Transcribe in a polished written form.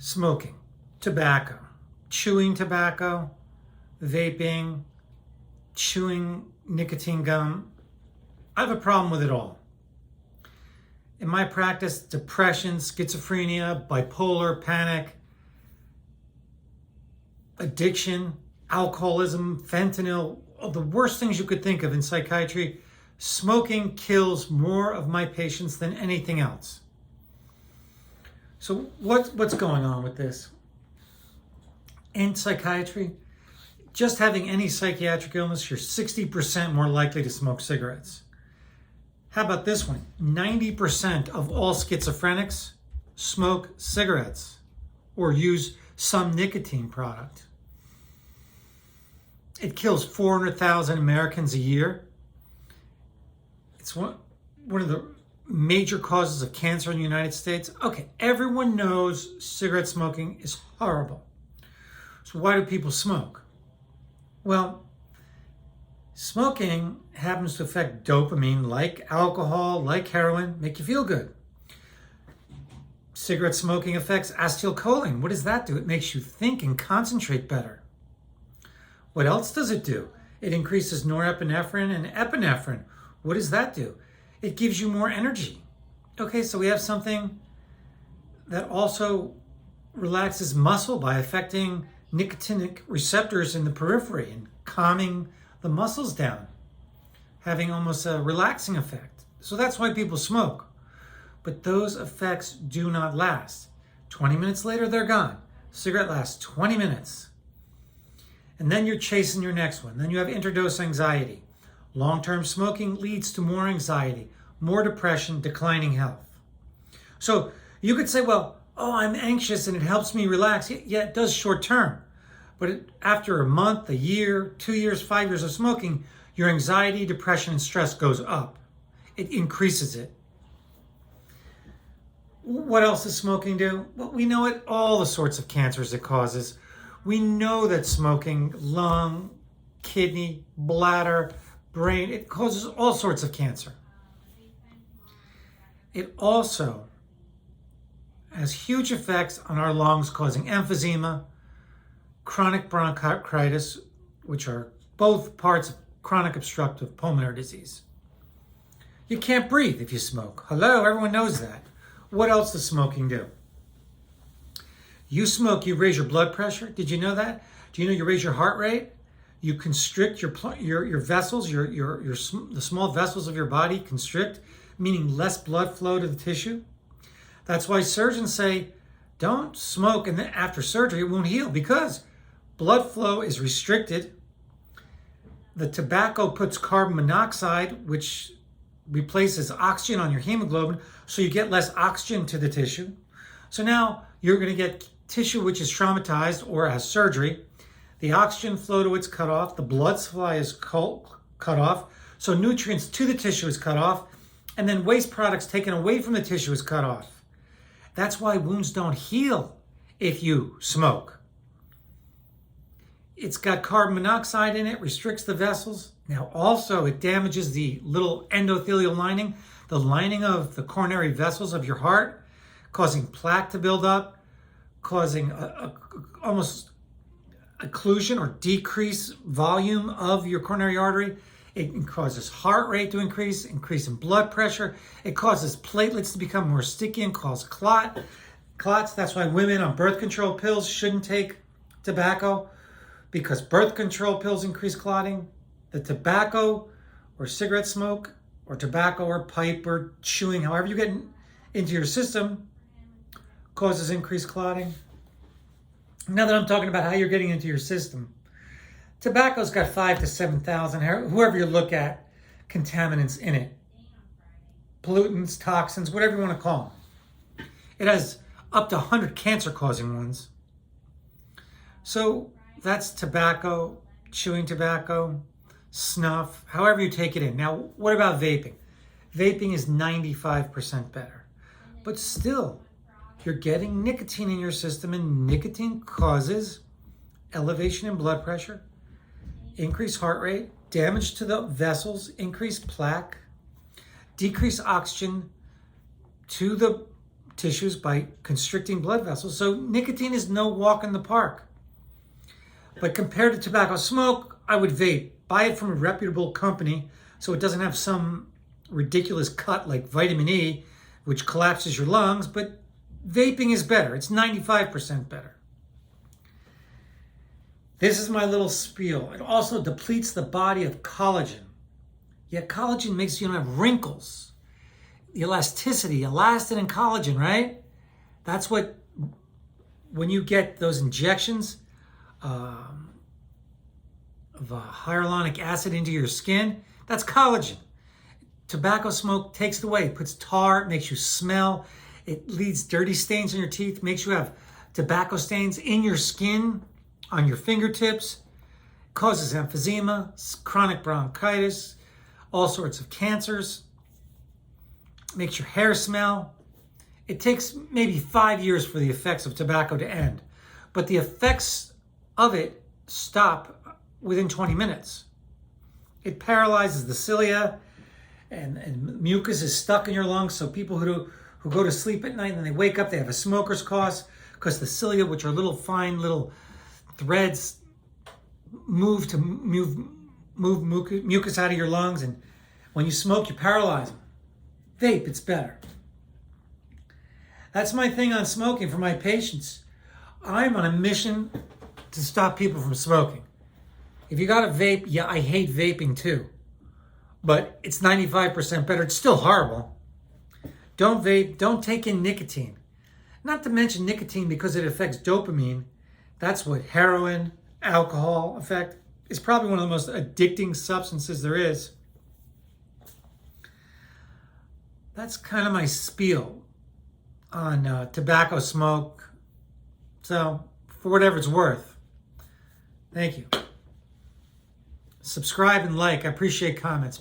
Smoking, tobacco, chewing tobacco, vaping, chewing nicotine gum. I have a problem with it all. In my practice, depression, schizophrenia, bipolar, panic, addiction, alcoholism, fentanyl, all the worst things you could think of in psychiatry, smoking kills more of my patients than anything else. So what's going on with this? In psychiatry, just having any psychiatric illness, you're 60% more likely to smoke cigarettes. How about this one? 90% of all schizophrenics smoke cigarettes or use some nicotine product. It kills 400,000 Americans a year. It's one of the major causes of cancer in the United States. Okay, everyone knows cigarette smoking is horrible. So why do people smoke? Well, smoking happens to affect dopamine, like alcohol, like heroin, make you feel good. Cigarette smoking affects acetylcholine. What does that do? It makes you think and concentrate better. What else does it do? It increases norepinephrine and epinephrine. What does that do? It gives you more energy. Okay, so we have something that also relaxes muscle by affecting nicotinic receptors in the periphery and calming the muscles down, having almost a relaxing effect. So that's why people smoke. But those effects do not last. 20 minutes later, they're gone. Cigarette lasts 20 minutes. And then you're chasing your next one. Then you have interdose anxiety. Long-term smoking leads to more anxiety, more depression, declining health. So you could say, well, I'm anxious and it helps me relax. Yeah, it does short term. But after a month, a year, 2 years, 5 years of smoking, your anxiety, depression, and stress goes up. It increases it. What else does smoking do? Well, we know it, all the sorts of cancers it causes. We know that smoking, lung, kidney, bladder, brain, it causes all sorts of cancer. It also has huge effects on our lungs, causing emphysema, chronic bronchitis, which are both parts of chronic obstructive pulmonary disease. You can't breathe if you smoke. Hello, everyone knows that. What else does smoking do? You smoke, you raise your blood pressure. Did you know that? Do you know you raise your heart rate? You constrict your vessels, the small vessels of your body constrict, meaning less blood flow to the tissue. That's why surgeons say, don't smoke and then after surgery it won't heal, because blood flow is restricted. The tobacco puts carbon monoxide, which replaces oxygen on your hemoglobin, so you get less oxygen to the tissue. So now you're going to get tissue which is traumatized or has surgery. The oxygen flow to it's cut off, the blood supply is cut off, so nutrients to the tissue is cut off, and then waste products taken away from the tissue is cut off. That's why wounds don't heal if you smoke. It's got carbon monoxide in it, restricts the vessels. Now also it damages the little endothelial lining, the lining of the coronary vessels of your heart, causing plaque to build up, causing almost occlusion or decrease volume of your coronary artery. It causes heart rate to increase in blood pressure. It causes platelets to become more sticky and cause clots. That's why women on birth control pills shouldn't take tobacco, because birth control pills increase clotting. The tobacco or cigarette smoke or tobacco or pipe or chewing, however you get into your system, causes increased clotting. Now that I'm talking about how you're getting into your system, tobacco's got 5,000 to 7,000, whoever you look at, contaminants in it. Pollutants, toxins, whatever you want to call them. It has up to 100 cancer-causing ones. So that's tobacco, chewing tobacco, snuff, however you take it in. Now, what about vaping? Vaping is 95% better. But still, you're getting nicotine in your system, and nicotine causes elevation in blood pressure, increased heart rate, damage to the vessels, increased plaque, decreased oxygen to the tissues by constricting blood vessels. So nicotine is no walk in the park. But compared to tobacco smoke, I would vape. Buy it from a reputable company so it doesn't have some ridiculous cut like vitamin E, which collapses your lungs. But vaping is better. It's 95% better. This is my little spiel. It also depletes the body of collagen. Yet collagen makes you not have wrinkles. The elasticity, elastin and collagen, right? That's what, when you get those injections of hyaluronic acid into your skin, that's collagen. Tobacco smoke takes it away. It puts tar, it makes you smell. It leaves dirty stains on your teeth, makes you have tobacco stains in your skin, on your fingertips, causes emphysema, chronic bronchitis, all sorts of cancers, makes your hair smell. It takes maybe 5 years for the effects of tobacco to end, but the effects of it stop within 20 minutes. It paralyzes the cilia, and mucus is stuck in your lungs, so people who go to sleep at night and they wake up, they have a smoker's cough because the cilia, which are little fine little threads, move mucus out of your lungs, and when you smoke, you paralyze them. Vape, it's better. That's my thing on smoking for my patients. I'm on a mission to stop people from smoking. If you got a vape, yeah, I hate vaping too, but it's 95% better. It's still horrible. Don't vape. Don't take in nicotine. Not to mention nicotine, because it affects dopamine. That's what heroin, alcohol affect. It's probably one of the most addicting substances there is. That's kind of my spiel on tobacco smoke. So, for whatever it's worth, thank you. Subscribe and like. I appreciate comments.